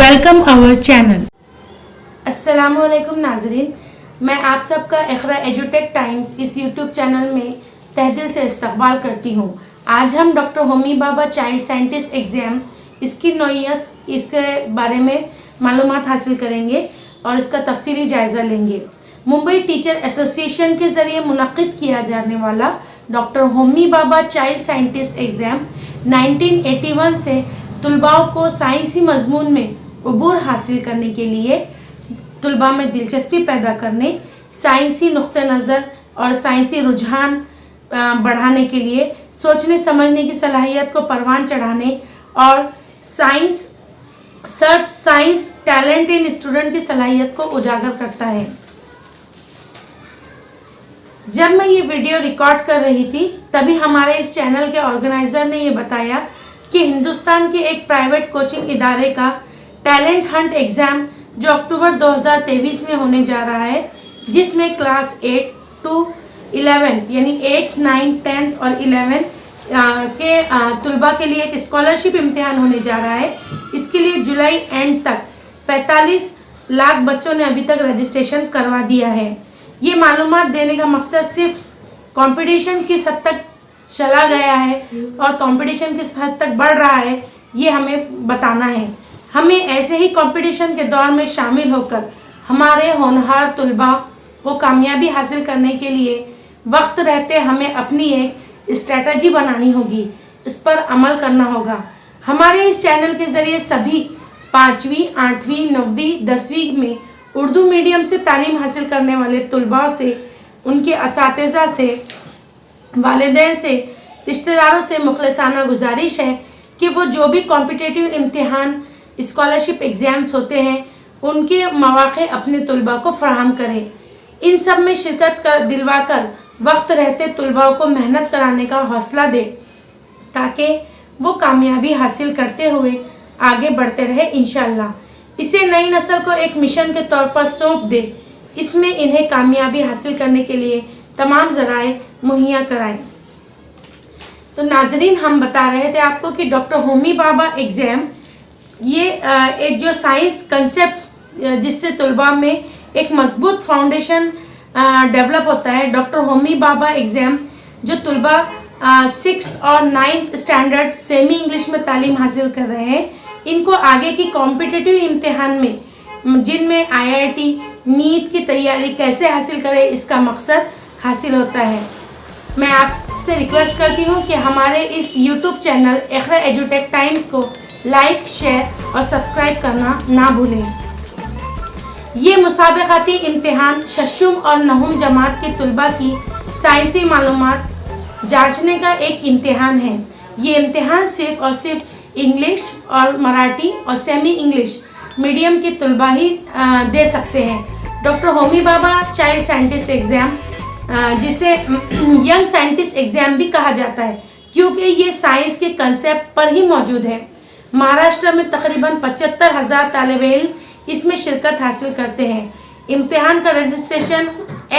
Welcome our channel. अस्सलामुअलैकुम नाजरीन, मैं आप सबका इक़रा एजुटेक टाइम्स इस यूट्यूब चैनल में तहदिल से इस्तकबाल करती हूँ। आज हम doctor Homi Bhabha child scientist exam इसकी नौइयत, इसके बारे में मालूमात हासिल करेंगे और इसका तफसीली जायज़ा लेंगे। मुंबई टीचर एसोसिएशन के ज़रिए मुनक़्क़िद किया जाने वाला doctor Homi Bhabha child scientist exam 1981 से तुलबाओं को साइंसी मजमून में उबूर हासिल करने के लिए, तुलबा में दिलचस्पी पैदा करने, साइंसी नुक्ते नज़र और साइंसी रुझान बढ़ाने के लिए, सोचने समझने की सलाहियत को परवान चढ़ाने और साइंस टैलेंट इन स्टूडेंट की सलाहियत को उजागर करता है। जब मैं ये वीडियो रिकॉर्ड कर रही थी तभी हमारे इस चैनल के ऑर्गेनाइज़र ने ये बताया कि हिंदुस्तान के एक प्राइवेट कोचिंग इदारे का टैलेंट हंट एग्ज़ाम जो अक्टूबर 2023 में होने जा रहा है, जिसमें क्लास 8 to 11 यानी 8, 9, 10 और 11 के तुलबा के लिए एक स्कॉलरशिप इम्तिहान होने जा रहा है। इसके लिए जुलाई एंड तक 45 लाख बच्चों ने अभी तक रजिस्ट्रेशन करवा दिया है। ये मालूमात देने का मकसद सिर्फ कंपटीशन किस हद तक चला गया है और कंपटीशन किस हद तक बढ़ रहा है, ये हमें बताना है। हमें ऐसे ही कंपटीशन के दौर में शामिल होकर हमारे होनहार तुलबा को कामयाबी हासिल करने के लिए वक्त रहते हमें अपनी एक स्ट्रेटजी बनानी होगी, इस पर अमल करना होगा। हमारे इस चैनल के ज़रिए सभी 5वीं, 8वीं, 9वीं, 10वीं में उर्दू मीडियम से तालीम हासिल करने वाले तुलबा से, उनके असातिज़ा से, वालिदैन से, रिश्तेदारों से मुखलिसाना गुजारिश है कि वो जो भी कॉम्पिटिटिव इम्तिहान, स्कॉलरशिप एग्ज़ाम्स होते हैं, उनके मौक़े अपने तुलबा को फ़राहम करें। इन सब में शिरकत कर दिलवाकर वक्त रहते तुलबा को मेहनत कराने का हौसला दे, ताकि वो कामयाबी हासिल करते हुए आगे बढ़ते रहे इंशाअल्लाह। इसे नई नस्ल को एक मिशन के तौर पर सौंप दे, इसमें इन्हें कामयाबी हासिल करने के लिए तमाम ज़राए मुहैया कराएं। तो नाजरीन, हम बता रहे थे आपको कि डॉक्टर होमी भाभा एग्ज़ाम ये एक जो साइंस कंसेप्ट जिससे तुलबा में एक मजबूत फाउंडेशन डेवलप होता है। डॉक्टर होमी भाभा एग्ज़ाम जो तुलबा 6th और 9th स्टैंडर्ड सेमी इंग्लिश में तालीम हासिल कर रहे हैं, इनको आगे की कॉम्पिटिटिव इम्तिहान में, जिनमें IIT, नीट की तैयारी कैसे हासिल करें, इसका मकसद हासिल होता है। मैं आपसे रिक्वेस्ट करती हूँ कि हमारे इस यूट्यूब चैनल इक़रा एजुटेक टाइम्स को लाइक, शेयर और सब्सक्राइब करना ना भूलें। ये मुसाबक़ाती इम्तिहान शशुम और नहुम जमात के तुलबा की साइंसी मालूमात जांचने का एक इम्तिहान है। ये इम्तिहान सिर्फ़ और सिर्फ इंग्लिश और मराठी और सेमी इंग्लिश मीडियम के तुलबा ही दे सकते हैं। Doctor Homi Bhabha child scientist exam, जिसे यंग साइंटिस्ट एग्ज़ाम भी कहा जाता है, क्योंकि ये साइंस के कंसेप्ट पर ही मौजूद है। महाराष्ट्र में तकरीबन 75,000 तालिबे इल्म इसमें शिरकत हासिल करते हैं। इम्तिहान का रजिस्ट्रेशन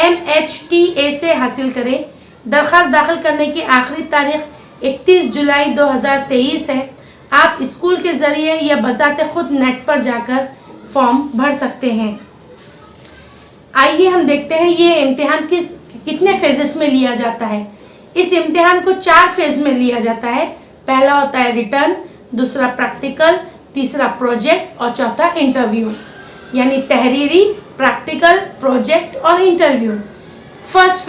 MHTA से हासिल करें। दरख्वास्त दाखिल करने की आखिरी तारीख 31 जुलाई 2023 है। आप स्कूल के ज़रिए या बज़ाते खुद नेट पर जाकर फॉर्म भर सकते हैं। आइए हम देखते हैं ये इम्तिहान कितने फेजेस में लिया जाता है। इस इम्तिहान को 4 फेज़ में लिया जाता है। पहला होता है रिटर्न, दूसरा प्रैक्टिकल, तीसरा प्रोजेक्ट और चौथा इंटरव्यू, यानी तहरीरी, प्रैक्टिकल, प्रोजेक्ट और इंटरव्यू। फर्स्ट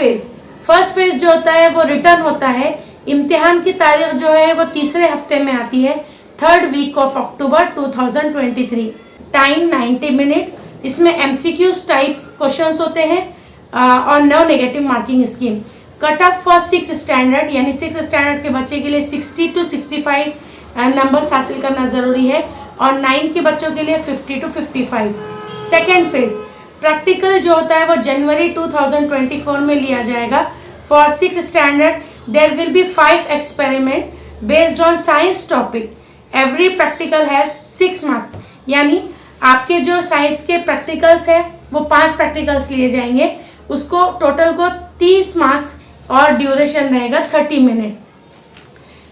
फेज़ जो होता है वो रिटर्न होता है। इम्तिहान की तारीख जो है वो तीसरे हफ्ते में आती है, 3rd week of October 2023। Time 90 minute. इसमें MCQs टाइप्स क्वेश्चंस होते हैं और no negative marking scheme. Cut off for 6th standard, यानी 6th स्टैंडर्ड के बच्चे के लिए 60 to 65 नंबर्स हासिल करना ज़रूरी है और 9 के बच्चों के लिए 50 to 55। सेकेंड फेज़ प्रैक्टिकल जो होता है वो जनवरी 2024 में लिया जाएगा। For 6th standard there will be 5 experiment based on science topic. Every practical has 6 marks, यानी आपके जो साइंस के प्रैक्टिकल्स है वो 5 प्रैक्टिकल्स लिए जाएंगे, उसको टोटल को 30 मार्क्स और ड्यूरेशन रहेगा 30 मिनट।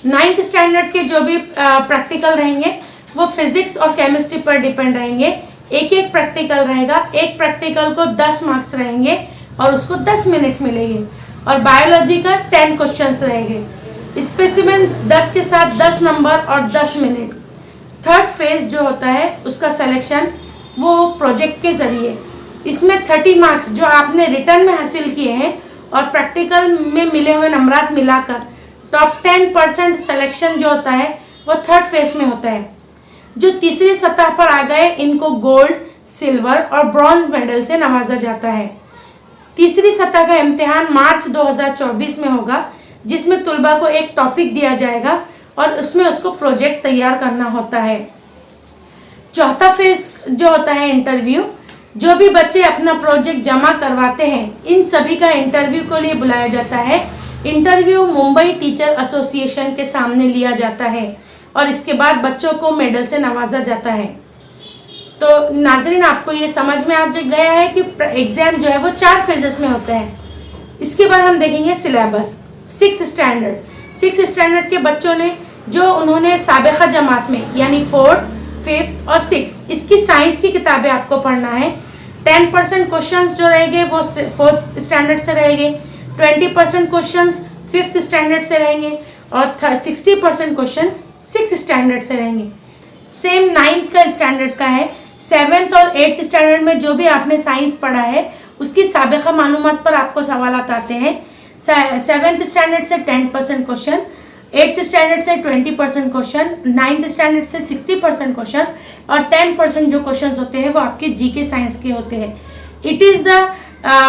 9th स्टैंडर्ड के जो भी प्रैक्टिकल रहेंगे वो फिजिक्स और केमिस्ट्री पर डिपेंड रहेंगे। एक एक प्रैक्टिकल रहेगा, एक प्रैक्टिकल को 10 मार्क्स रहेंगे और उसको 10 मिनट मिलेंगे। और बायोलॉजी का 10 क्वेश्चंस रहेंगे। स्पेसिमेन 10 के साथ 10 नंबर और 10 मिनट। थर्ड फेज जो होता है उसका सिलेक्शन वो प्रोजेक्ट के जरिए, इसमें 30 मार्क्स जो आपने रिटर्न में हासिल किए हैं और प्रैक्टिकल में मिले हुए नंबरात मिलाकर टॉप 10% सिलेक्शन जो होता है वो थर्ड फेज में होता है। जो तीसरी सतह पर आ गए इनको गोल्ड, सिल्वर और ब्रॉन्ज मेडल से नवाजा जाता है। तीसरी सतह का इम्तिहान मार्च 2024 में होगा, जिसमें तुलबा को एक टॉपिक दिया जाएगा और उसमें उसको प्रोजेक्ट तैयार करना होता है। चौथा फेज जो होता है इंटरव्यू, जो भी बच्चे अपना प्रोजेक्ट जमा करवाते हैं इन सभी का इंटरव्यू के लिए बुलाया जाता है। इंटरव्यू मुंबई टीचर एसोसिएशन के सामने लिया जाता है और इसके बाद बच्चों को मेडल से नवाजा जाता है। तो नाजरीन, आपको ये समझ में आ गया है कि एग्जाम जो है वो 4 फेजेस में होता है। इसके बाद हम देखेंगे सिलेबस। 6 स्टैंडर्ड के बच्चों ने जो उन्होंने साबिका जमात में यानी 4th, 5th और 6th इसकी साइंस की किताबें आपको पढ़ना है। 10% क्वेश्चंस जो रहेंगे वो 4th स्टैंडर्ड से रहेंगे, 20% क्वेश्चंस 5th स्टैंडर्ड से रहेंगे और 60% क्वेश्चन 6th स्टैंडर्ड से रहेंगे। सेम 9th का स्टैंडर्ड का है। 7th और 8th स्टैंडर्ड में जो भी आपने साइंस पढ़ा है उसकी साबिका मालूमात पर आपको सवालात आते हैं। 7th स्टैंडर्ड से 10% क्वेश्चन, 8th स्टैंडर्ड से 20% क्वेश्चन, 9th स्टैंडर्ड से 60% क्वेश्चन और 10% जो क्वेश्चंस होते हैं वो आपके जीके साइंस के होते हैं। It is the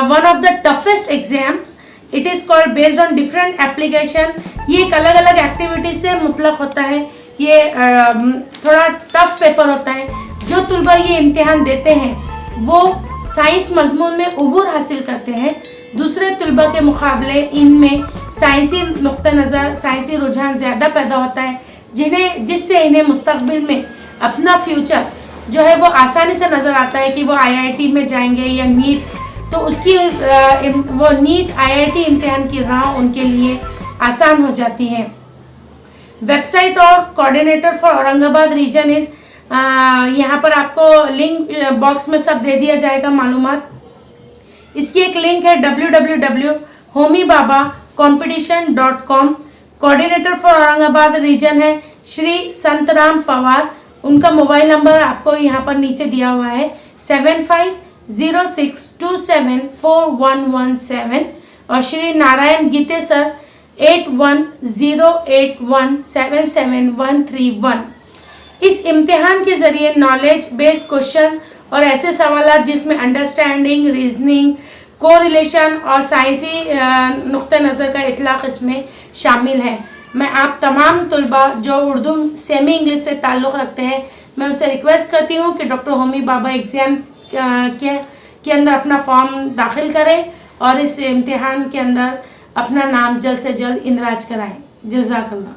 one of the toughest exam. It is called based on different application. ये एक अलग अलग एक्टिविटीज से मुतलक होता है। ये थोड़ा टफ पेपर होता है। जो तुलबा ये इम्तिहान देते हैं वो साइंस मजमून में उबूर हासिल करते हैं। दूसरे तुलबा के मुकाबले इनमें साइंसी नुक्ता नज़र, साइंसी रुझान ज़्यादा पैदा होता है, जिससे इन्हें मुस्तकबिल में अपना फ्यूचर जो है वो आसानी से नज़र आता है कि वो आईआईटी में जाएंगे या नीट, तो उसकी वो नीट आईआईटी इम्तिहान की राह उनके लिए आसान हो जाती है। वेबसाइट और coordinator for Aurangabad region is, यहाँ पर आपको लिंक बॉक्स में सब दे दिया जाएगा मालूमात। इसकी एक लिंक है www.homibabacompetition.com। Coordinator for Aurangabad reason है श्री संतराम पवार। उनका मोबाइल नंबर आपको यहाँ पर नीचे दिया हुआ है 7506274117 और श्री नारायण गीते सर 8108177131। इस इम्तिहान के जरिए नॉलेज बेस्ड क्वेश्चन और ऐसे सवाल जिसमें अंडरस्टैंडिंग, रीजनिंग, कोरिलेशन और साइंसी नुक्ते नज़र का इतलाक़ इसमें शामिल है। मैं आप तमाम तुलबा जो उर्दू सेमी इंग्लिश से ताल्लुक़ रखते हैं, मैं उनसे रिक्वेस्ट करती हूँ कि डॉक्टर होमी बाबा एग्ज़ाम के अंदर अपना फॉर्म दाखिल करें और इस इम्तिहान के अंदर अपना नाम जल्द से जल्द इंदराज कराएं। जज़ाकल्लाह।